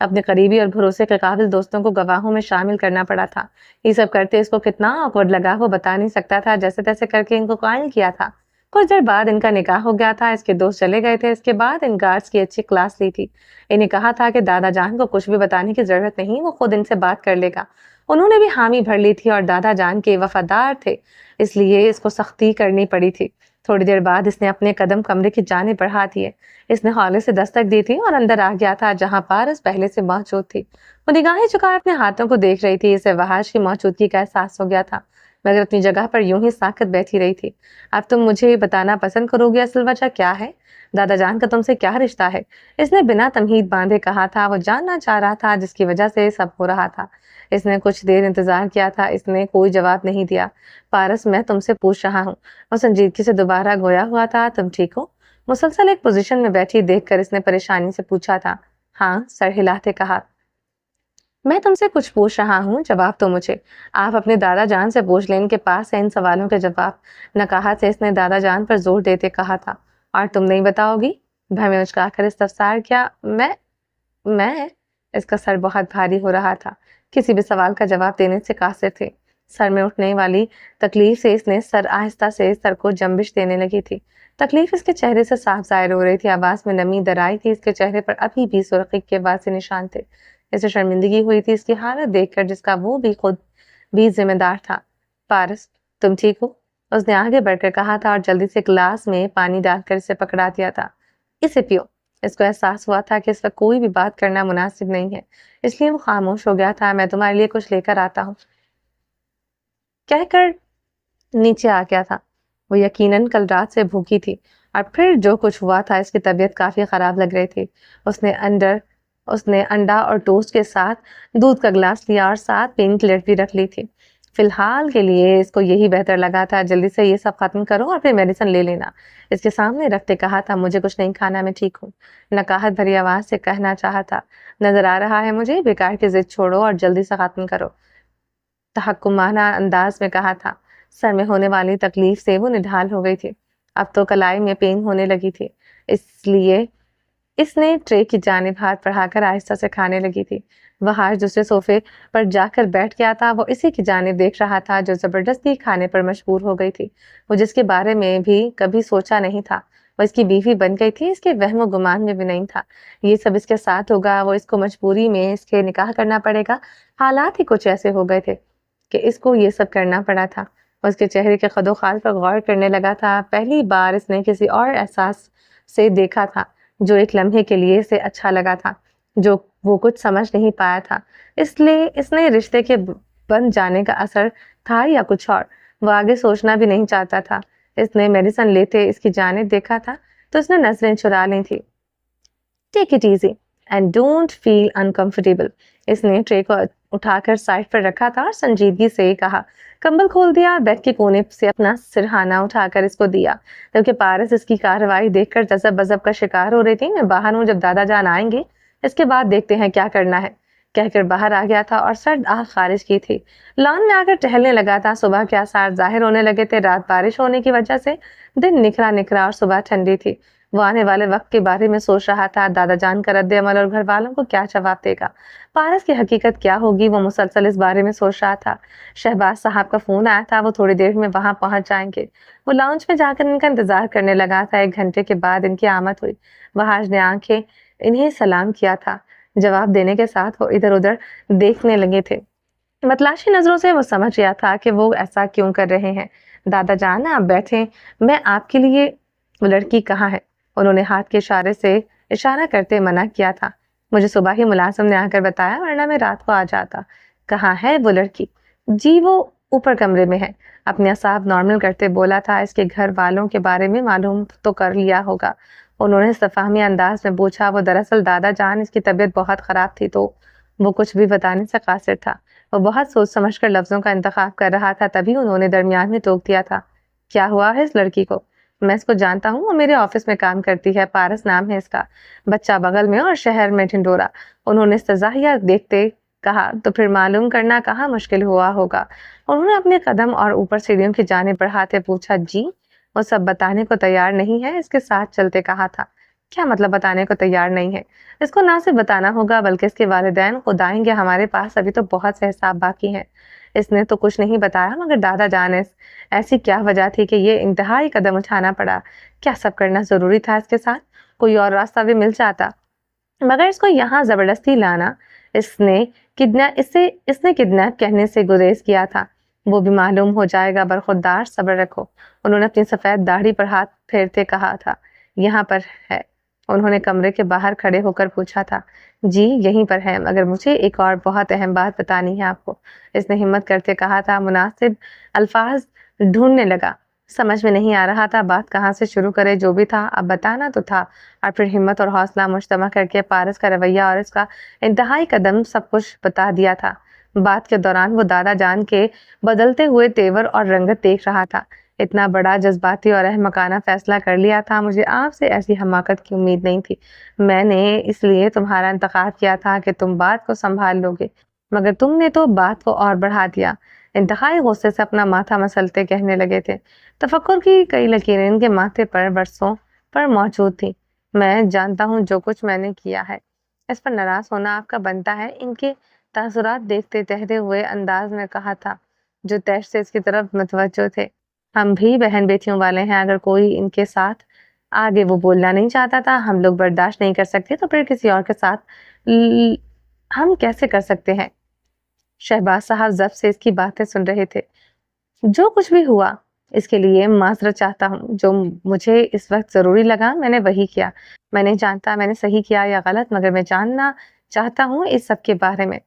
اپنے قریبی اور بھروسے کے قابل دوستوں کو گواہوں میں شامل کرنا پڑا تھا۔ یہ سب کرتے اس کو کتنا آکورڈ لگا وہ بتا نہیں سکتا تھا، جیسے تیسے کر کے ان کو قائل کیا تھا۔ کچھ دیر بعد ان کا نکاح ہو گیا تھا، اس کے دوست چلے گئے تھے۔ اس کے بعد ان گارڈز کی اچھی کلاس لی تھی، انہیں کہا تھا کہ دادا جان کو کچھ بھی بتانے کی ضرورت نہیں، وہ خود ان سے بات کر لے گا۔ انہوں نے بھی حامی بھر لی تھی اور دادا جان کے وفادار تھے، اس لیے اس کو سختی کرنی پڑی تھی۔ تھوڑی دیر بعد اس نے اپنے قدم کمرے کی جانب بڑھا دیے۔ اس نے ہالے سے دستک دی تھی اور اندر آ گیا تھا جہاں پارس پہلے سے موجود تھی۔ وہ نگاہیں چکائے اپنے ہاتھوں کو دیکھ رہی تھی، اسے وحاش کی موجودگی کا احساس ہو گیا تھا، مگر اپنی جگہ پر یوں ہی ساکت بیٹھی رہی تھی۔ اب تم مجھے بتانا پسند کرو گی اصل وجہ کیا ہے؟ دادا جان کا تم سے کیا رشتہ ہے؟ اس نے بنا تمہید باندھے کہا تھا۔ وہ جاننا چاہ رہا تھا جس کی وجہ سے سب ہو رہا تھا۔ اس نے کچھ دیر انتظار کیا تھا، اس نے کوئی جواب نہیں دیا۔ پارس، میں تم سے پوچھ رہا ہوں۔ وہ سنجیدگی سے دوبارہ گویا ہوا تھا، تم ٹھیک ہو؟ مسلسل ایک پوزیشن میں بیٹھی دیکھ کر اس نے پریشانی سے پوچھا تھا۔ ہاں، سر ہلاتے کہا۔ میں تم سے کچھ پوچھ رہا ہوں، جواب تو مجھے۔ آپ اپنے دادا جان سے پوچھ لیں، ان کے پاس ہے ان سوالوں کے جواب۔ نکاہت سے اس نے دادا جان پر زور دیتے کہا تھا۔ اور تم نہیں بتاؤ گی؟ بھویں میں اچکا کر استفسار کیا۔ میں اس کا سر بہت بھاری ہو رہا تھا، کسی بھی سوال کا جواب دینے سے قاصر تھے۔ سر میں اٹھنے والی تکلیف سے اس نے سر آہستہ سے سر کو جنبش دینے لگی تھی۔ تکلیف اس کے چہرے سے صاف ظاہر ہو رہی تھی، آواز میں نمی درائی تھی، اس کے چہرے پر ابھی بھی سرخی کے واضح نشان تھے۔ اسے شرمندگی ہوئی تھی اس کی حالت دیکھ کر، جس کا وہ بھی خود بھی ذمہ دار تھا۔ پارس، تم ٹھیک ہو؟ اس نے آگے بڑھ کر کہا تھا اور جلدی سے گلاس میں پانی ڈال کر اسے پکڑا دیا تھا۔ اسے پیو۔ اس کو احساس ہوا تھا کہ اس وقت کوئی بھی بات کرنا مناسب نہیں ہے، اس لیے وہ خاموش ہو گیا تھا۔ میں تمہارے لیے کچھ لے کر آتا ہوں کہہ کر نیچے آ گیا تھا۔ وہ یقیناً کل رات سے بھوکی تھی، اور پھر جو کچھ ہوا تھا اس کی طبیعت کافی خراب لگ رہی تھی۔ اس نے انڈا اور ٹوسٹ کے ساتھ دودھ کا گلاس لیا اور ساتھ پین کلر بھی رکھ لی تھی۔ فی الحال کے لیے اس کو یہی بہتر لگا تھا، جلدی سے یہ سب ختم کرو اور پھر میڈیسن لے لینا۔ اس کے سامنے رکھتے کہا تھا، مجھے کچھ نہیں کھانا، میں ٹھیک ہوں۔ نکاہت بھری آواز سے کہنا چاہا تھا، نظر آ رہا ہے مجھے، بیکار کی ضد چھوڑو اور جلدی سے ختم کرو، تحکمانہ انداز میں کہا تھا۔ سر میں ہونے والی تکلیف سے وہ نڈھال ہو گئی تھی، اب تو کلائی میں پین ہونے لگی تھی، اس لیے اس نے ٹرے کی جانب ہاتھ بڑھا کر آہستہ سے کھانے لگی تھی۔ وہ آج دوسرے صوفے پر جا کر بیٹھ گیا تھا، وہ اسی کی جانب دیکھ رہا تھا جو زبردستی کھانے پر مجبور ہو گئی تھی، وہ جس کے بارے میں بھی کبھی سوچا نہیں تھا۔ وہ اس کی بیوی بن گئی تھی، اس کے وہم و گمان میں بھی نہیں تھا یہ سب اس کے ساتھ ہوگا، وہ اس کو مجبوری میں اس کے نکاح کرنا پڑے گا۔ حالات ہی کچھ ایسے ہو گئے تھے کہ اس کو یہ سب کرنا پڑا تھا۔ اس کے چہرے کے خد و خال پر غور کرنے لگا تھا۔ پہلی بار اس نے کسی اور احساس سے دیکھا تھا جو ایک لمحے کے لیے اسے اچھا لگا تھا، جو وہ کچھ سمجھ نہیں پایا تھا، اس لیے اس نے رشتے کے بن جانے کا اثر تھا یا کچھ اور، وہ آگے سوچنا بھی نہیں چاہتا تھا۔ اس نے میڈیسن لیتے اس کی جانب دیکھا تھا تو اس نے نظریں چرا لی تھی۔ Take it easy and don't feel uncomfortable. اس نے ٹرے کو اٹھا کر سائڈ پر رکھا تھا اور سنجیدگی سے کہا، کمبل کھول دیا اور بیڈ کے کونے سے اپنا سرہانہ اٹھا کر اس کو دیا، جبکہ پارس اس کی کارروائی دیکھ کر جذب بذب کا شکار ہو رہی تھی۔ میں باہر ہوں، جب دادا جان آئیں گے اس کے بعد دیکھتے ہیں کیا کرنا ہے، کہہ کر باہر آ گیا تھا اور سرد آہ خارج کی تھی۔ لان میں آ کر ٹہلنے لگا تھا۔ صبح کے آثار ظاہر ہونے لگے تھے، رات بارش ہونے کی وجہ سے دن نکھرا نکھرا اور صبح ٹھنڈی تھی۔ وہ آنے والے وقت کے بارے میں سوچ رہا تھا، دادا جان کا رد عمل اور گھر والوں کو کیا جواب دے گا، پارس کی حقیقت کیا ہوگی، وہ مسلسل اس بارے میں سوچ رہا تھا۔ شہباز صاحب کا فون آیا تھا، وہ تھوڑی دیر میں وہاں پہنچ جائیں گے۔ وہ لاؤنج میں جا کر ان کا انتظار کرنے لگا تھا۔ 1 گھنٹے کے بعد ان کی آمد ہوئی۔ وحاش نے آنکھیں انہیں سلام کیا تھا، جواب دینے کے ساتھ وہ ادھر ادھر دیکھنے لگے تھے۔ متلاشی نظروں سے وہ سمجھ گیا تھا کہ وہ ایسا کیوں کر رہے ہیں۔ دادا جان، آپ بیٹھیں، میں آپ کے لیے وہ لڑکی کہاں ہے؟ انہوں نے ہاتھ کے اشارے سے اشارہ کرتے منع کیا تھا۔ مجھے صبح ہی ملازم نے آ کر بتایا، ورنہ میں رات کو آ جاتا۔ کہاں ہے وہ لڑکی؟ جی وہ اوپر کمرے میں ہے۔ اپنے اعصاب نارمل کرتے بولا تھا، اس کے گھر والوں کے بارے میں معلوم تو کر لیا ہوگا؟ انہوں نے استفہامی انداز میں پوچھا۔ وہ دراصل دادا جان، اس کی طبیعت بہت خراب تھی تو وہ کچھ بھی بتانے سے قاصر تھا۔ وہ بہت سوچ سمجھ کر لفظوں کا انتخاب کر رہا تھا، تبھی انہوں نے درمیان میں ٹوک دیا تھا۔ کیا ہوا ہے اس لڑکی کو؟ میں اس کو جانتا ہوں، وہ میرے آفس میں کام کرتی ہے، پارس نام ہے اس کا، بچہ بغل میں اور شہر میں ڈھنڈورا۔ انہوں نے استضاحیہ دیکھتے کہا، تو پھر معلوم کرنا کہاں مشکل ہوا ہوگا؟ انہوں نے اپنے قدم اور اوپر سیڑھیوں کی جانب بڑھاتے پوچھا۔ جی وہ سب بتانے کو تیار نہیں ہے، اس کے ساتھ چلتے کہا تھا۔ کیا مطلب بتانے کو تیار نہیں ہے؟ اس کو نہ صرف بتانا ہوگا بلکہ اس کے والدین خود آئیں گے ہمارے پاس، ابھی تو بہت سے حساب باقی ہیں۔ اس نے تو کچھ نہیں بتایا مگر دادا جان ایسی کیا وجہ تھی کہ یہ انتہائی قدم اٹھانا پڑا؟ کیا سب کرنا ضروری تھا اس کے ساتھ؟ کوئی اور راستہ بھی مل جاتا مگر اس کو یہاں زبردستی لانا۔ اس نے کڈنیپ کہنے سے گریز کیا تھا، وہ بھی معلوم ہو جائے گا، برخودار صبر رکھو۔ انہوں نے اپنی سفید داڑھی پر ہاتھ پھیرتے کہا تھا۔ یہاں پر ہے؟ انہوں نے کمرے کے باہر کھڑے ہو کر پوچھا تھا۔ جی یہیں پر ہے، مگر مجھے ایک اور بہت اہم بات بتانی ہے آپ کو، اس نے ہمت کرتے کہا تھا۔ مناسب الفاظ ڈھونڈنے لگا، سمجھ میں نہیں آ رہا تھا بات کہاں سے شروع کرے۔ جو بھی تھا اب بتانا تو تھا، اور پھر ہمت اور حوصلہ مجتمع کر کے پارس کا رویہ اور اس کا انتہائی قدم سب کچھ بتا دیا تھا۔ بات کے دوران وہ دادا جان کے بدلتے ہوئے تیور اور رنگت دیکھ رہا تھا۔ اتنا بڑا جذباتی اور احمقانہ فیصلہ کر لیا تھا، مجھے آپ سے ایسی حماقت کی امید نہیں تھی۔ میں نے اس لیے تمہارا انتخاب کیا تھا کہ تم بات کو سنبھال لو گے، مگر تم نے تو بات کو اور بڑھا دیا۔ انتہائی غصے سے اپنا ماتھا مسلتے کہنے لگے تھے۔ تفکر کی کئی لکیریں ان کے ماتھے پر برسوں پر موجود تھی۔ میں جانتا ہوں جو کچھ میں نے کیا ہے، اس پر ناراض ہونا آپ کا بنتا ہے۔ ان کے تاثرات دیکھتے ٹہرے ہوئے انداز میں کہا تھا، جو تیش سے اس کی طرف متوجہ تھے۔ ہم بھی بہن بیٹیوں والے ہیں، اگر کوئی ان کے ساتھ آگے وہ بولنا نہیں چاہتا تھا، ہم لوگ برداشت نہیں کر سکتے تو پھر کسی اور کے ساتھ ہم کیسے کر سکتے ہیں؟ شہباز صاحب ضبط سے اس کی باتیں سن رہے تھے۔ جو کچھ بھی ہوا اس کے لیے معذرت چاہتا ہوں، جو مجھے اس وقت ضروری لگا میں نے وہی کیا۔ میں نہیں جانتا میں نے صحیح کیا یا غلط، مگر میں جاننا چاہتا ہوں اس سب کے بارے میں۔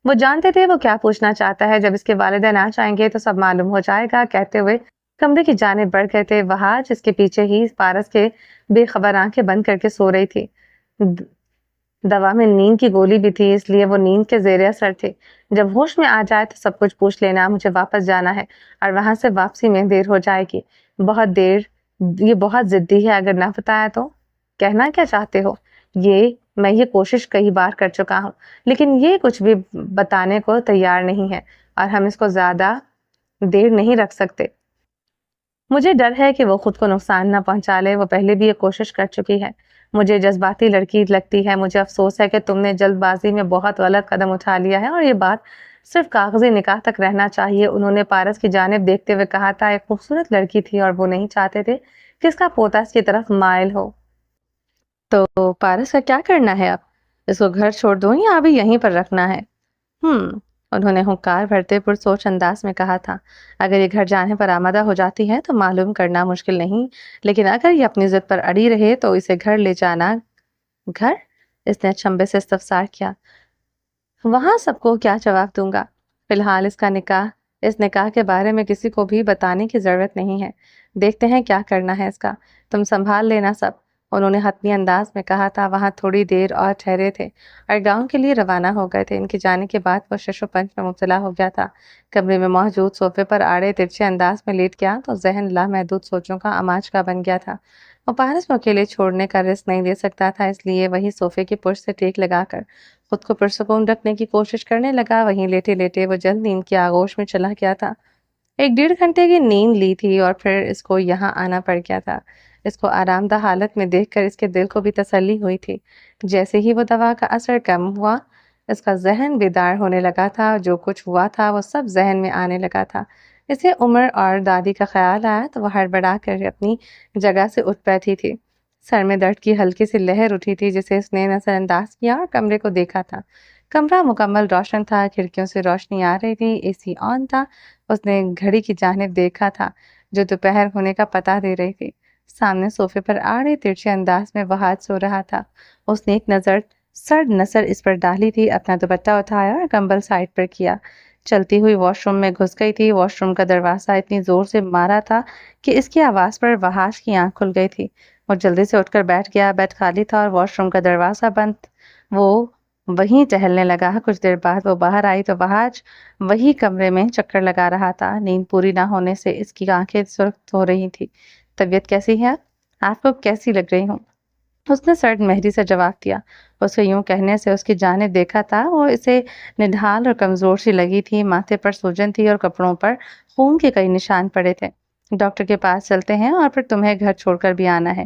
وہ جانتے تھے وہ کیا پوچھنا چاہتا ہے۔ جب اس کے والدین آ جائیں گے تو سب معلوم ہو جائے گا، کہتے ہوئے کمرے کی جانب بڑھ گئے تھے۔ وہاں جس کے پیچھے ہی پارس کے بے خبر آنکھیں بند کر کے سو رہی تھی۔ دوا میں نیند کی گولی بھی تھی، اس لیے وہ نیند کے زیر اثر تھے۔ جب ہوش میں آ جائے تو سب کچھ پوچھ لینا، مجھے واپس جانا ہے اور وہاں سے واپسی میں دیر ہو جائے گی۔ بہت دیر، یہ بہت ضدی ہے، اگر نہ بتایا تو؟ کہنا کیا چاہتے ہو؟ میں یہ کوشش کئی بار کر چکا ہوں، لیکن یہ کچھ بھی بتانے کو تیار نہیں ہے، اور ہم اس کو زیادہ دیر نہیں رکھ سکتے۔ مجھے ڈر ہے کہ وہ خود کو نقصان نہ پہنچا لے، وہ پہلے بھی یہ کوشش کر چکی ہے۔ مجھے جذباتی لڑکی لگتی ہے، مجھے افسوس ہے کہ تم نے جلد بازی میں بہت غلط قدم اٹھا لیا ہے، اور یہ بات صرف کاغذی نکاح تک رہنا چاہیے۔ انہوں نے پارس کی جانب دیکھتے ہوئے کہا تھا، ایک خوبصورت لڑکی تھی اور وہ نہیں چاہتے تھے کہ اس کا پوتا اس کی طرف مائل ہو۔ تو پارس کا کیا کرنا ہے اب؟ اس کو گھر چھوڑ دوں یا ابھی یہیں پر رکھنا ہے؟ انہوں نے ہنکار بھرتے پرسوچ انداز میں کہا تھا۔ اگر یہ گھر جانے پر آمادہ ہو جاتی ہے تو معلوم کرنا مشکل نہیں، لیکن اگر یہ اپنی ضد پر اڑی رہے تو اسے گھر لے جانا۔ گھر؟ اس نے اچنبھے سے استفسار کیا۔ وہاں سب کو کیا جواب دوں گا؟ فی الحال اس نکاح کے بارے میں کسی کو بھی بتانے کی ضرورت نہیں ہے۔ دیکھتے ہیں کیا کرنا ہے اس کا، تم سنبھال لینا سب، انہوں نے حتمی انداز میں کہا تھا۔ وہاں تھوڑی دیر اور ٹھہرے تھے اور گاؤں کے لیے روانہ ہو گئے تھے۔ ان کے جانے کے بعد وہ شش و پنج میں مبتلا ہو گیا تھا۔ کمرے میں موجود صوفے پر آڑے ترچھے انداز میں لیٹ گیا تو ذہن لامحدود سوچوں کا اماج کا بن گیا تھا۔ وہ پارس کو اکیلے چھوڑنے کا رسک نہیں لے سکتا تھا، اس لیے وہی صوفے کی پشت سے ٹیک لگا کر خود کو پرسکون رکھنے کی کوشش کرنے لگا۔ وہیں لیٹے لیٹے وہ جلد نیند کی آغوش میں چلا گیا تھا۔ 1.5 گھنٹے کی نیند لی تھی اور پھر اس کو یہاں آنا پڑ گیا تھا۔ اس کو آرام دہ حالت میں دیکھ کر اس کے دل کو بھی تسلی ہوئی تھی۔ جیسے ہی وہ دوا کا اثر کم ہوا، اس کا ذہن بیدار ہونے لگا تھا۔ جو کچھ ہوا تھا وہ سب ذہن میں آنے لگا تھا۔ اسے عمر اور دادی کا خیال آیا تو وہ ہڑبڑا کر اپنی جگہ سے اٹھ بیٹھی تھی۔ سر میں درد کی ہلکی سی لہر اٹھی تھی جسے اس نے نظر انداز کیا اور کمرے کو دیکھا تھا۔ کمرہ مکمل روشن تھا، کھڑکیوں سے روشنی آ رہی تھی، اے سی آن تھا۔ اس نے گھڑی کی جانب دیکھا تھا جو دوپہر ہونے کا پتہ دے رہی تھی۔ سامنے صوفے پر آڑے ترچھے انداز میں وہ ہاتھ سو رہا تھا۔ اس نے ایک نظر سرد نظر اس پر ڈالی تھی، اپنا دوپٹہ اٹھایا اور کمبل سائڈ پر کیا۔ چلتی ہوئی واش روم میں گھس گئی تھی۔ واش روم کا دروازہ اتنی زور سے مارا تھا کہ اس کی آواز پر وحاش کی آنکھ کھل گئی تھی۔ وہ جلدی سے اٹھ کر بیٹھ گیا۔ بیڈ خالی تھا اور واش روم کا دروازہ بند۔ وہ وہیں ٹہلنے لگا۔ کچھ دیر بعد وہ باہر آئی تو وحاش وہی کمرے میں چکر لگا رہا تھا۔ نیند پوری نہ ہونے سے اس کی آنکھیں سرخ ہو رہی تھی۔ طبیعت کیسی ہے؟ آپ کو کیسی لگ رہی ہوں؟ اس نے سرد مہری سے جواب دیا۔ اس کے یوں کہنے سے اس کی جانب دیکھا تھا۔ وہ اسے نڈھال اور کمزور سی لگی تھی، ماتھے پر سوجن تھی اور کپڑوں پر خون کے کئی نشان پڑے تھے۔ ڈاکٹر کے پاس چلتے ہیں اور پھر تمہیں گھر چھوڑ کر بھی آنا ہے۔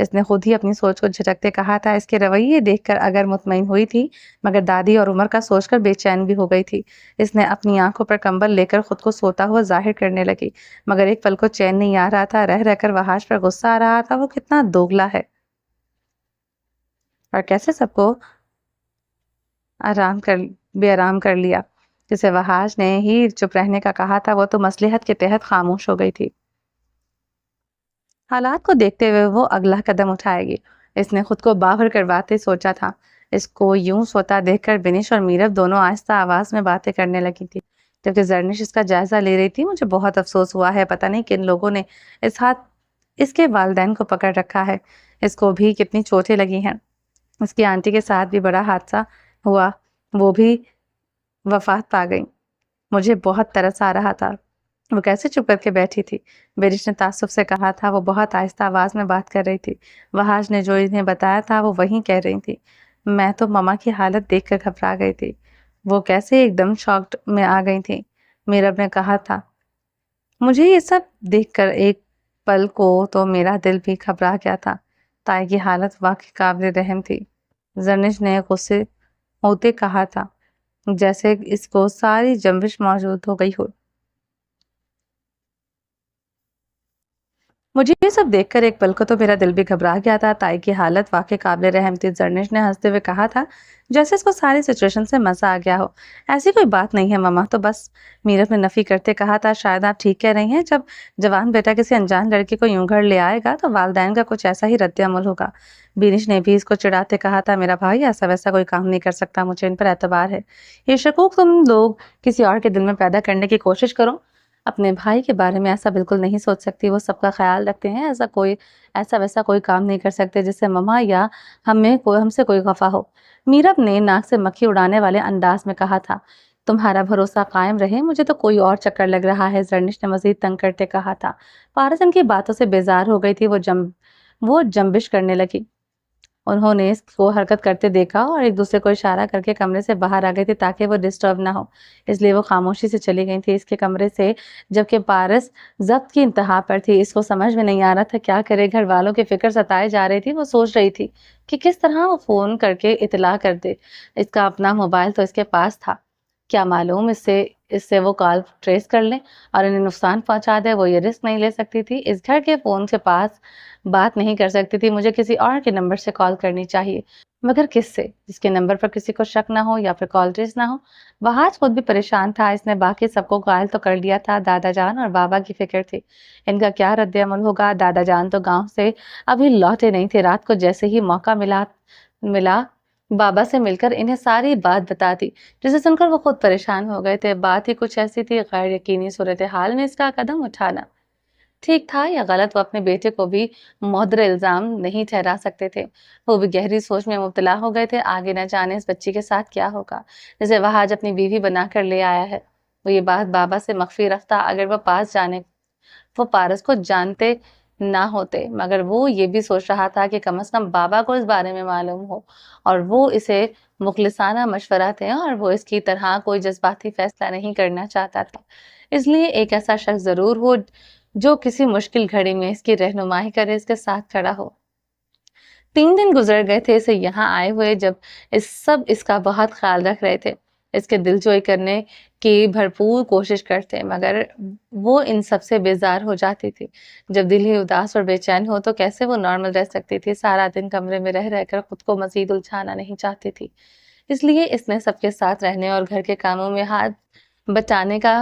اس نے خود ہی اپنی سوچ کو جھٹکتے کہا تھا۔ اس کے رویے دیکھ کر اگر مطمئن ہوئی تھی مگر دادی اور عمر کا سوچ کر بے چین بھی ہو گئی تھی۔ اس نے اپنی آنکھوں پر کمبل لے کر خود کو سوتا ہوا ظاہر کرنے لگی، مگر ایک پل کو چین نہیں آ رہا تھا۔ رہ رہ کر وحاش پر غصہ آ رہا تھا، وہ کتنا دوگلا ہے اور کیسے سب کو بے آرام کر لیا۔ جسے وحاش نے ہی چپ رہنے کا کہا تھا، وہ تو مصلحت کے تحت خاموش ہو گئی تھی۔ حالات کو دیکھتے ہوئے وہ اگلا قدم اٹھائے گی، اس نے خود کو باور کرواتے سوچا تھا۔ اس کو یوں سوتا دیکھ کر بنش اور میرب دونوں آہستہ آواز میں باتیں کرنے لگی تھی، جبکہ زرنش اس کا جائزہ لے رہی تھی۔ مجھے بہت افسوس ہوا ہے، پتہ نہیں کن لوگوں نے اس کے والدین کو پکڑ رکھا ہے۔ اس کو بھی کتنی چوٹیں لگی ہیں۔ اس کی آنٹی کے ساتھ بھی بڑا حادثہ ہوا، وہ بھی وفات پا گئی۔ مجھے بہت ترس آ رہا تھا، وہ کیسے چپ کر کے بیٹھی تھی؟ بینش نے تعصب سے کہا تھا۔ وہ بہت آہستہ آواز میں بات کر رہی تھی۔ وحاش نے جو انہیں بتایا تھا وہ وہی کہہ رہی تھی۔ میں تو ماما کی حالت دیکھ کر گھبرا گئی تھی، وہ کیسے ایک دم شاکڈ میں آ گئی تھی۔ میرب نے کہا تھا، مجھے یہ سب دیکھ کر ایک پل کو تو میرا دل بھی گھبرا گیا تھا۔ تائی کی حالت واقعی قابل رحم تھی۔ زرنش نے غصے ہوتے کہا تھا، جیسے اس کو ساری جنبش موجود ہو گئی ہو۔ مجھے یہ سب دیکھ کر ایک پل کو تو میرا دل بھی گھبرا گیا تھا۔ تائی کی حالت واقعی قابل رحم تھی۔ زرنش نے ہنستے ہوئے کہا تھا، جیسے اس کو ساری سچویشن سے مزہ آ گیا ہو۔ ایسی کوئی بات نہیں ہے ماما، تو بس۔ میرب نے نفی کرتے کہا تھا، شاید آپ ٹھیک کہہ رہی ہیں، جب جوان بیٹا کسی انجان لڑکی کو یوں گھر لے آئے گا تو والدین کا کچھ ایسا ہی رد عمل ہوگا۔ بینش نے بھی اس کو چڑھاتے کہا تھا، میرا بھائی ایسا ویسا کوئی کام نہیں کر سکتا، مجھے ان پر اعتبار ہے۔ یہ شکوک تم لوگ کسی اور کے دل میں پیدا کرنے کی کوشش کرو۔ اپنے بھائی کے بارے میں ایسا بالکل نہیں سوچ سکتی، وہ سب کا خیال رکھتے ہیں، ایسا ویسا کوئی کام نہیں کر سکتے جس سے مما یا ہم سے کوئی خفا ہو۔ میرب نے ناک سے مکھی اڑانے والے انداز میں کہا تھا، تمہارا بھروسہ قائم رہے، مجھے تو کوئی اور چکر لگ رہا ہے۔ زرنش نے مزید تنگ کرتے کہا تھا۔ پارس ان کی باتوں سے بیزار ہو گئی تھی، وہ جنبش کرنے لگی۔ انہوں نے اس کو حرکت کرتے دیکھا اور ایک دوسرے کو اشارہ کر کے کمرے سے باہر آ گئی تھی تاکہ وہ ڈسٹرب نہ ہو، اس لیے وہ خاموشی سے چلی گئی تھی اس کے کمرے سے، جبکہ پارس ضبط کی انتہا پر تھی۔ اس کو سمجھ میں نہیں آ رہا تھا کیا کرے، گھر والوں کی فکر ستائے جا رہی تھی۔ وہ سوچ رہی تھی کہ کس طرح وہ فون کر کے اطلاع کر دے، اس کا اپنا موبائل تو اس کے پاس تھا، کیا معلوم اس سے وہ کال ٹریس کر لیں اور انہیں نقصان پہنچا دے۔ وہ یہ رسک نہیں لے سکتی تھی، اس گھر کے فون کے پاس بات نہیں کر سکتی تھی۔ مجھے کسی اور کے نمبر سے کال کرنی چاہیے، مگر کس سے جس کے نمبر پر کسی کو شک نہ ہو یا پھر کال ٹریس نہ ہو۔ وحاش خود بھی پریشان تھا، اس نے باقی سب کو قائل تو کر لیا تھا، دادا جان اور بابا کی فکر تھی، ان کا کیا رد عمل ہوگا۔ دادا جان تو گاؤں سے ابھی لوٹے نہیں تھے، رات کو جیسے ہی موقع ملا بابا سے مل کر انہیں ساری بات بتا دی، جسے سن کر وہ خود پریشان ہو گئے تھے۔ بات ہی کچھ ایسی تھی، غیر یقینی صورتحال میں اس کا قدم اٹھانا ٹھیک تھا یا غلط، وہ اپنے بیٹے کو بھی مہدر الزام نہیں ٹھہرا سکتے تھے۔ وہ بھی گہری سوچ میں مبتلا ہو گئے تھے، آگے نہ جانے اس بچی کے ساتھ کیا ہوگا جسے وہ آج اپنی بیوی بنا کر لے آیا ہے۔ وہ یہ بات بابا سے مخفی رکھتا اگر وہ پارس کو جانتے نہ ہوتے، مگر وہ یہ بھی سوچ رہا تھا کہ کم از کم بابا کو اس بارے میں معلوم ہو، اور وہ اسے مخلصانہ مشورہ دیں، اور وہ اس کی طرح کوئی جذباتی فیصلہ نہیں کرنا چاہتا تھا۔ اس لیے ایک ایسا شخص ضرور ہو جو کسی مشکل گھڑی میں اس کی رہنمائی کرے، اس کے ساتھ کھڑا ہو۔ 3 دن گزر گئے تھے اسے یہاں آئے ہوئے، جب اس کا بہت خیال رکھ رہے تھے، اس کے دل جوئی کرنے کی بھرپور کوشش کرتے، مگر وہ ان سب سے بیزار ہو جاتی تھی۔ جب دل ہی اداس اور بے چین ہو تو کیسے وہ نارمل رہ سکتی تھی؟ سارا دن کمرے میں رہ رہ کر خود کو مزید الجھانا نہیں چاہتی تھی، اس لیے اس نے سب کے ساتھ رہنے اور گھر کے کاموں میں ہاتھ بٹانے کا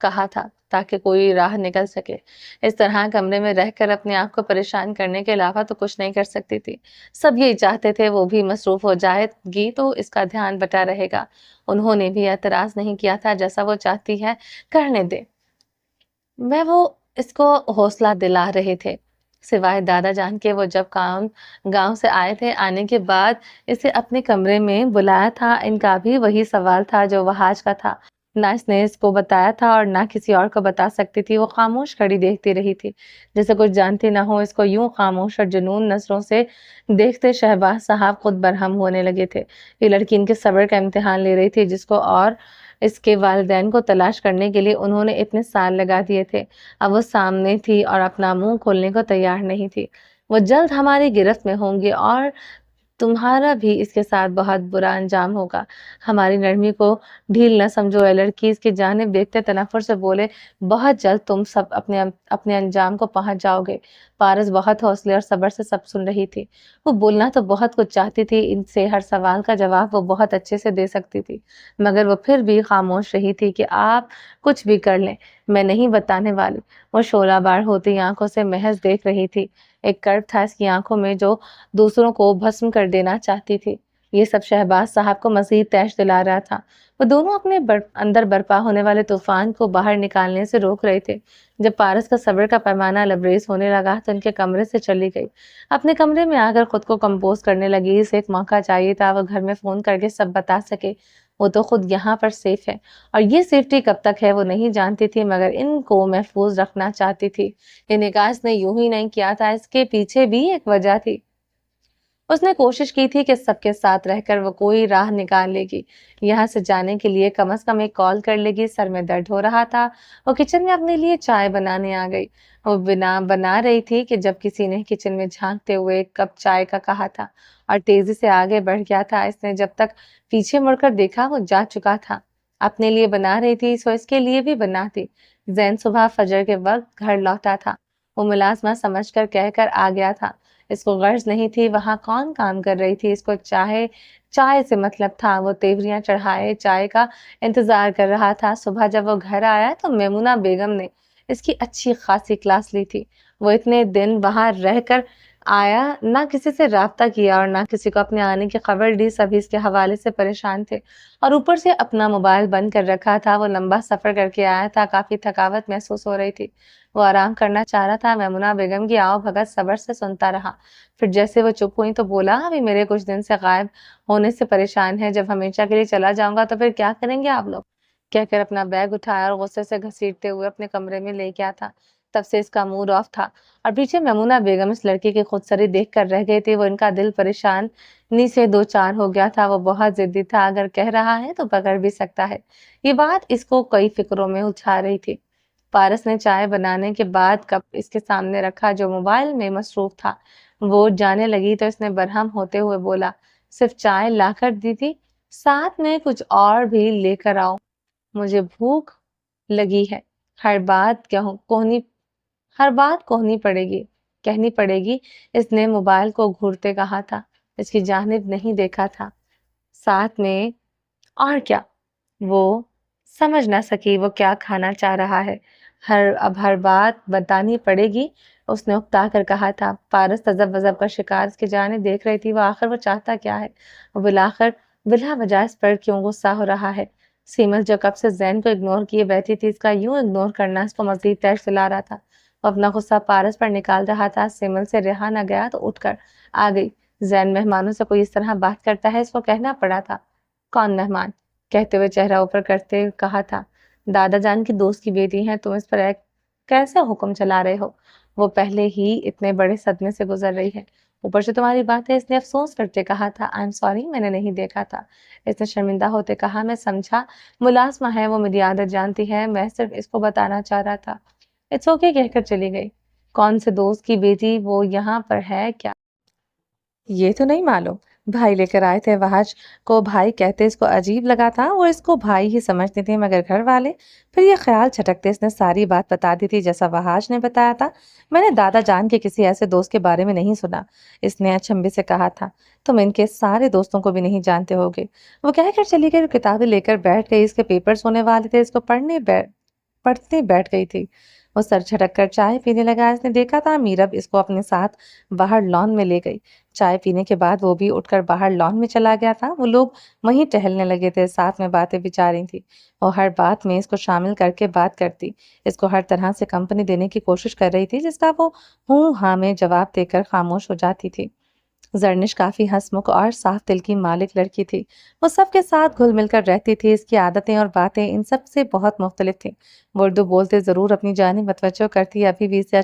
کہا تھا تاکہ کوئی راہ نکل سکے۔ اس طرح کمرے میں رہ کر اپنے آپ کو پریشان کرنے کے علاوہ تو کچھ نہیں کر سکتی تھی۔ سب یہی چاہتے تھے وہ بھی مصروف ہو جائے گی تو اس کا دھیان بٹا رہے گا۔ انہوں نے بھی اعتراض نہیں کیا تھا، جیسا وہ چاہتی ہے کرنے دے، وہ اس کو حوصلہ دلا رہے تھے۔ سوائے دادا جان کے، وہ جب گاؤں سے آئے تھے، آنے کے بعد اسے اپنے کمرے میں بلایا تھا، ان کا بھی وہی سوال تھا جو وحاش کا تھا۔ نہ اس نے اس کو بتایا تھا اور نہ کسی اور کو بتا سکتی تھی۔ وہ خاموش کھڑی دیکھتی رہی تھی، جیسے کچھ جانتی نہ ہو۔ اس کو یوں خاموش اور جنون نظروں سے دیکھتے شہباز صاحب خود برہم ہونے لگے تھے۔ یہ لڑکی ان کے صبر کا امتحان لے رہی تھی، جس کو اور اس کے والدین کو تلاش کرنے کے لیے انہوں نے اتنے سال لگا دیے تھے۔ اب وہ سامنے تھی اور اپنا منہ کھولنے کو تیار نہیں تھی۔ وہ جلد ہماری گرفت میں ہوں گے اور تمہارا بھی اس کے ساتھ بہت برا انجام ہوگا۔ ہماری نرمی کو ڈھیل نہ سمجھو۔ اے لڑکی اس کی جانب دیکھتے تنفر سے بولے، بہت جلد تم سب اپنے انجام کو پہنچ جاؤ گے۔ پارس بہت حوصلے اور صبر سے سب سن رہی تھی۔ وہ بولنا تو بہت کچھ چاہتی تھی، ان سے ہر سوال کا جواب وہ بہت اچھے سے دے سکتی تھی، مگر وہ پھر بھی خاموش رہی تھی کہ آپ کچھ بھی کر لیں، میں نہیں بتانے والی۔ وہ شعلہ بار ہوتی آنکھوں سے محض دیکھ رہی تھی۔ ایک کرب تھا اس کی آنکھوں میں جو دوسروں کو بھسم کر دینا چاہتی تھی۔ یہ سب شہباز صاحب کو مزید تیش دلا رہا تھا۔ وہ دونوں اپنے اندر برپا ہونے والے طوفان کو باہر نکالنے سے روک رہے تھے۔ جب پارس کا صبر کا پیمانہ لبریز ہونے لگا تو ان کے کمرے سے چلی گئی۔ اپنے کمرے میں آ کر خود کو کمپوز کرنے لگی۔ اسے ایک موقع چاہیے تھا وہ گھر میں فون کر کے سب بتا سکے۔ وہ تو خود یہاں پر سیف ہے اور یہ سیفٹی کب تک ہے وہ نہیں جانتی تھی، مگر ان کو محفوظ رکھنا چاہتی تھی۔ یہ نکاح اس نے یوں ہی نہیں کیا تھا، اس کے پیچھے بھی ایک وجہ تھی۔ اس نے کوشش کی تھی کہ سب کے ساتھ رہ کر وہ کوئی راہ نکال لے گی، یہاں سے جانے کے لیے کم از کم ایک کال کر لے گی۔ سر میں درد ہو رہا تھا، وہ کچن میں اپنے لیے چائے بنانے آ گئی۔ وہ بنا رہی تھی کہ جب کسی نے کچن میں جھانکتے ہوئے ایک کپ چائے کا کہا تھا اور تیزی سے آگے بڑھ گیا تھا۔ اس نے جب تک پیچھے مڑ کر دیکھا وہ جا چکا تھا۔ اپنے لیے بنا رہی تھی سو اس کے لیے بھی بناتی۔ زین صبح فجر کے وقت گھر لوٹا تھا۔ وہ ملازمہ سمجھ کر کہہ کر آ گیا تھا۔ اس کو غرض نہیں تھی وہاں کون کام کر رہی تھی، اس کو چائے سے مطلب تھا۔ وہ تیوریاں چڑھائے چائے کا انتظار کر رہا تھا۔ صبح جب وہ گھر آیا تو میمونہ بیگم نے اس کی اچھی خاصی کلاس لی تھی۔ وہ اتنے دن وہاں رہ کر آیا، نہ کسی سے رابطہ کیا اور نہ کسی کو اپنے آنے کی خبر دی۔ سبھی اس کے حوالے سے پریشان تھے اور اوپر سے اپنا موبائل بند کر رکھا تھا۔ وہ لمبا سفر کر کے آیا تھا، کافی تھکاوٹ محسوس ہو رہی تھی، وہ آرام کرنا چاہ رہا تھا۔ میمونہ بیگم کی آؤ بھگت صبر سے سنتا رہا، پھر جیسے وہ چپ ہوئی تو بولا، ابھی میرے کچھ دن سے غائب ہونے سے پریشان ہے، جب ہمیشہ کے لیے چلا جاؤں گا تو پھر کیا کریں گے آپ لوگ؟ کہہ کر اپنا بیگ اٹھایا اور غصے سے گھسیٹتے ہوئے اپنے کمرے میں لے گیا تھا۔ تب سے اس کا موڈ آف تھا اور پیچھے میمونہ بیگم اس لڑکی کی خودسری دیکھ کر رہ گئی تھی۔ وہ ان کا دل پریشانی سے دو چار ہو گیا تھا۔ وہ بہت ضدی تھا، اگر کہہ رہا ہے تو پکڑ بھی سکتا ہے۔ یہ بات اس کو کئی فکروں میں الجھا رہی تھی۔ پارس نے چائے بنانے کے بعد کپ اس کے سامنے رکھا جو موبائل میں مصروف تھا۔ وہ جانے لگی تو اس نے برہم ہوتے ہوئے بولا، صرف چائے لا کر دی تھی، ساتھ میں کچھ اور بھی لے کر آؤ، مجھے بھوک لگی ہے۔ ہر بات کہنی پڑے گی۔ اس نے موبائل کو گھورتے کہا تھا، اس کی جانب نہیں دیکھا تھا۔ ساتھ میں اور کیا؟ وہ سمجھ نہ سکی وہ کیا کھانا چاہ رہا ہے۔ اب ہر بات بتانی پڑے گی، اس نے اکتا کر کہا تھا۔ پارس تذب وذب کا شکار اس کی جانب دیکھ رہی تھی۔ وہ آخر وہ چاہتا کیا ہے؟ وہ بلا وجہ اس پر کیوں غصہ ہو رہا ہے؟ سیمل جو کب سے زین کو اگنور کیے بیٹھی تھی، اس کا یوں اگنور کرنا اس کو مزید تیش دلا رہا تھا۔ وہ اپنا غصہ پارس پر نکال رہا تھا۔ سیمل سے رہا نہ گیا تو اٹھ کر آ گئی۔ زین مہمانوں سے کوئی اس طرح بات کرتا ہے؟ اس کو کہنا پڑا تھا۔ کون مہمان؟ کہتے ہوئے چہرہ اوپر کرتے کہا تھا، دادا جان کی دوست کی بیٹی ہیں، تم اس پر ایک کیسے حکم چلا رہے ہو؟ وہ پہلے ہی اتنے بڑے صدمے سے گزر رہی ہے، اوپر سے تمہاری بات ہے۔ اس نے افسوس کرتے کہا تھا، آئی ایم سوری، میں نے نہیں دیکھا تھا۔ اس نے شرمندہ ہوتے کہا، میں سمجھا ملازمہ ہے، وہ میری عادت جانتی ہے، میں صرف اس کو بتانا چاہ رہا تھا۔ اٹس اوکے کہہ کر چلی گئی۔ کون سے دوست کی بیٹی؟ وہ یہاں پر ہے کیا؟ یہ تو نہیں معلوم، بھائی لے کر آئے تھے۔ وحج کو بھائی کہتے اس کو عجیب لگا تھا، وہ اس کو بھائی ہی سمجھتے تھے، مگر گھر والے؟ پھر یہ خیال چھٹکتے اس نے ساری بات بتا دی تھی جیسا وحاج نے بتایا تھا۔ میں نے دادا جان کے کسی ایسے دوست کے بارے میں نہیں سنا، اس نے اچنبے سے کہا تھا۔ تم ان کے سارے دوستوں کو بھی نہیں جانتے ہوگے۔ وہ کہہ کر چلی گئی، کتابیں لے کر بیٹھ گئی۔ اس کے پیپرز ہونے والے تھے، اس کو پڑھتے بیٹھ گئی تھی۔ وہ سر جھٹک کر چائے پینے لگا۔ اس نے دیکھا تھا میرب اس کو اپنے ساتھ باہر لان میں لے گئی۔ چائے پینے کے بعد وہ بھی اٹھ کر باہر لان میں چلا گیا تھا۔ وہ لوگ وہیں ٹہلنے لگے تھے، ساتھ میں باتیں بچا رہی تھی۔ وہ ہر بات میں اس کو شامل کر کے بات کرتی، اس کو ہر طرح سے کمپنی دینے کی کوشش کر رہی تھی، جس کا وہ ہوں ہاں میں جواب دے کر خاموش ہو جاتی تھی۔ زرنش کافی ہنسمکھ اور صاف دل کی مالک لڑکی تھی۔ وہ سب کے ساتھ گھل مل کر رہتی تھی۔ اس کی عادتیں اور باتیں ان سب سے بہت مختلف تھیں۔ وہ اردو بولتے ضرور اپنی جانب متوجہ کرتی، ابھی بھی اسے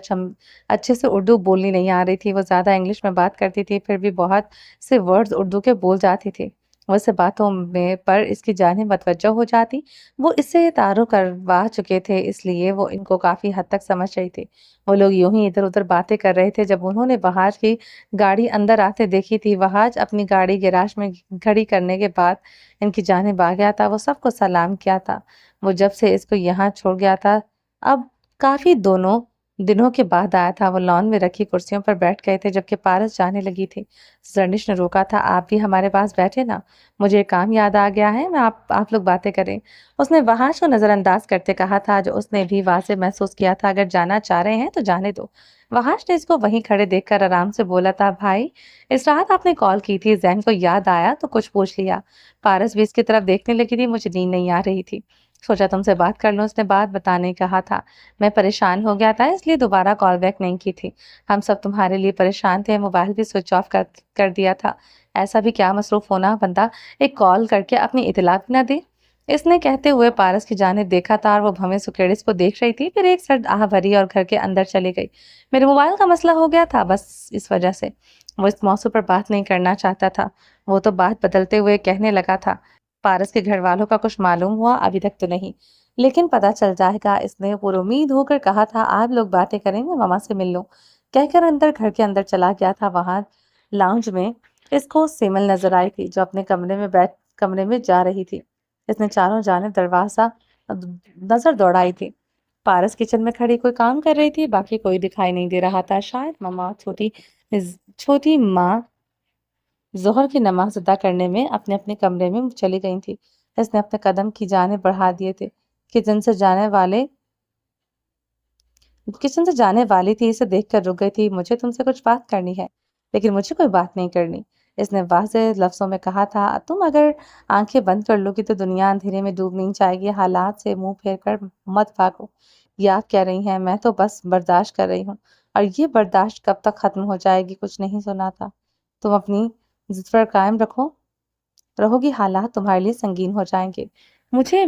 اچھے سے اردو بولنی نہیں آ رہی تھی۔ وہ زیادہ انگلش میں بات کرتی تھی، پھر بھی بہت سے ورڈز اردو کے بول جاتی تھی۔ وہ اسے باتوں میں پر اس کی جانب متوجہ ہو جاتی۔ وہ اس سے تعارف کروا چکے تھے، اس لیے وہ ان کو کافی حد تک سمجھ رہی تھی۔ وہ لوگ یوں ہی ادھر ادھر باتیں کر رہے تھے جب انہوں نے بہاج کی گاڑی اندر آتے دیکھی تھی۔ بہاج اپنی گاڑی گیراج میں کھڑی کرنے کے بعد ان کی جانب آ گیا تھا۔ وہ سب کو سلام کیا تھا۔ وہ جب سے اس کو یہاں چھوڑ گیا تھا اب کافی دنوں کے بعد آیا تھا۔ وہ لان میں رکھی کرسیوں پر بیٹھ گئے تھے جبکہ پارس جانے لگی تھی۔ زرنش نے روکا تھا، آپ بھی ہمارے پاس بیٹھے نا، مجھے ایک کام یاد آ گیا ہے، میں آپ لوگ باتیں کریں۔ اس نے وحاش کو نظر انداز کرتے کہا تھا جو اس نے بھی واضح محسوس کیا تھا، اگر جانا چاہ رہے ہیں تو جانے دو۔ وحاش نے اس کو وہیں کھڑے دیکھ کر آرام سے بولا تھا، بھائی اس رات آپ نے کال کی تھی، زین کو یاد آیا تو کچھ پوچھ لیا۔ پارس بھی اس کی طرف دیکھنے لگی تھی، مجھے نیند نہیں آ رہی تھی، سوچا تم سے بات کر لوں۔ اس نے بات بتانے کہا تھا، میں پریشان ہو گیا تھا اس لیے دوبارہ کال بیک نہیں کی تھی۔ ہم سب تمہارے لیے پریشان تھے، موبائل بھی سوئچ آف کر دیا تھا۔ ایسا بھی کیا مصروف ہونا بندہ ایک کال کر کے اپنی اطلاع بھی نہ دے۔ اس نے کہتے ہوئے پارس کی جانب دیکھا تھا اور وہ بھویں سکیڑس کو دیکھ رہی تھی، پھر ایک سرد آہ بھری اور گھر کے اندر چلی گئی۔ میرے موبائل کا مسئلہ ہو گیا تھا، بس اس وجہ سے۔ وہ اس موضوع پر بات نہیں کرنا چاہتا تھا۔ وہ تو بات بدلتے ہوئے کہنے لگا تھا، پارس کے گھر والوں کا کچھ معلوم ہوا؟ ابھی تک تو نہیں، لیکن پتہ چل جائے گا۔ اس نے پر امید ہو کر کہا تھا، آپ لوگ باتیں کریں، میں ماما سے مل لوں۔ کہہ کر گھر کے اندر چلا گیا تھا۔ وہاں لاؤنج میں اس کو سیمل نظر آئی تھی جو اپنے کمرے میں جا رہی تھی۔ اس نے چاروں جانب دروازہ نظر دوڑائی تھی۔ پارس کچن میں کھڑی کوئی کام کر رہی تھی، باقی کوئی دکھائی نہیں دے رہا تھا۔ شاید ماما چھوٹی ماں ظہر کی نماز ادا کرنے میں اپنے کمرے میں چلی گئی تھی۔ اس نے اپنے قدم کی جانب بڑھا دیے تھے۔ کچن سے جانے والی تھی، اسے دیکھ کر رک گئی تھی۔ مجھے تم سے کچھ بات کرنی ہے، لیکن مجھے کوئی بات نہیں کرنی، اس نے واضح لفظوں میں کہا تھا۔ تم اگر آنکھیں بند کر لو گی تو دنیا اندھیرے میں ڈوب نہیں جائے گی۔ حالات سے منہ پھیر کر مت بھاگو۔ یہ آپ کہہ رہی ہیں، میں تو بس برداشت کر رہی ہوں، اور یہ برداشت کب تک ختم ہو جائے گی کچھ نہیں سنا تھا۔ تم اپنی ضد پر قائم رہو گی، حالات تمہارے لیے سنگین ہو جائیں گے۔ مجھے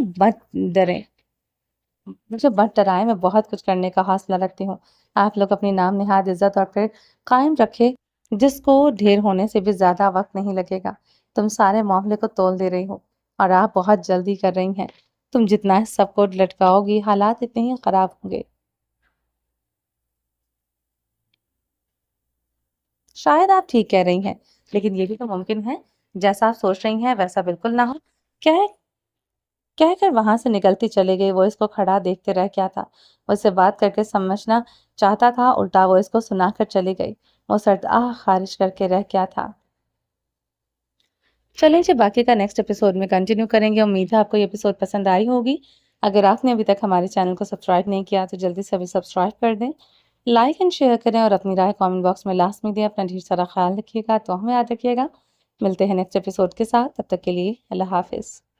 مت ڈرائیں، میں بہت کچھ کرنے کا حوصلہ رکھتی ہوں۔ آپ لوگ اپنی نام نہاد عزت اور پھر قائم رکھے، جس کو ڈھیر ہونے سے بھی زیادہ وقت نہیں لگے گا۔ تم سارے معاملے کو تول دے رہی ہو اور آپ بہت جلدی کر رہی ہیں۔ تم جتنا اس سب کو لٹکاؤ گی، حالات اتنے ہی خراب ہوں گے۔ شاید آپ ٹھیک کہہ رہی ہیں، لیکن یہ بھی تو ممکن ہے جیسا آپ سوچ رہی ہیں ویسا بالکل نہ ہو۔ کہہ کر وہاں سے نکلتی چلی گئی۔ وہ اس کو کھڑا دیکھتے رہ گیا تھا۔ وہ اس سے بات کر کے سمجھنا چاہتا تھا، الٹا وہ اس کو سنا کر چلی گئی۔ وہ سرد آہ خارج کر کے رہ گیا تھا۔ چلیں جی، باقی کا نیکسٹ ایپیسوڈ میں کنٹینیو کریں گے۔ امید ہے آپ کو یہ ایپیسوڈ پسند آئی ہوگی۔ اگر آپ نے ابھی تک ہمارے چینل کو سبسکرائب نہیں کیا تو جلدی سے ابھی سبسکرائب کر دیں، لائک اینڈ شیئر کریں اور اپنی رائے کامنٹ باکس میں لازمی دیں۔ اپنا ڈھیر سارا خیال رکھیے گا، تو ہمیں یاد رکھیے گا۔ ملتے ہیں نیکسٹ ایپیسوڈ کے ساتھ، تب تک کے لیے اللہ حافظ۔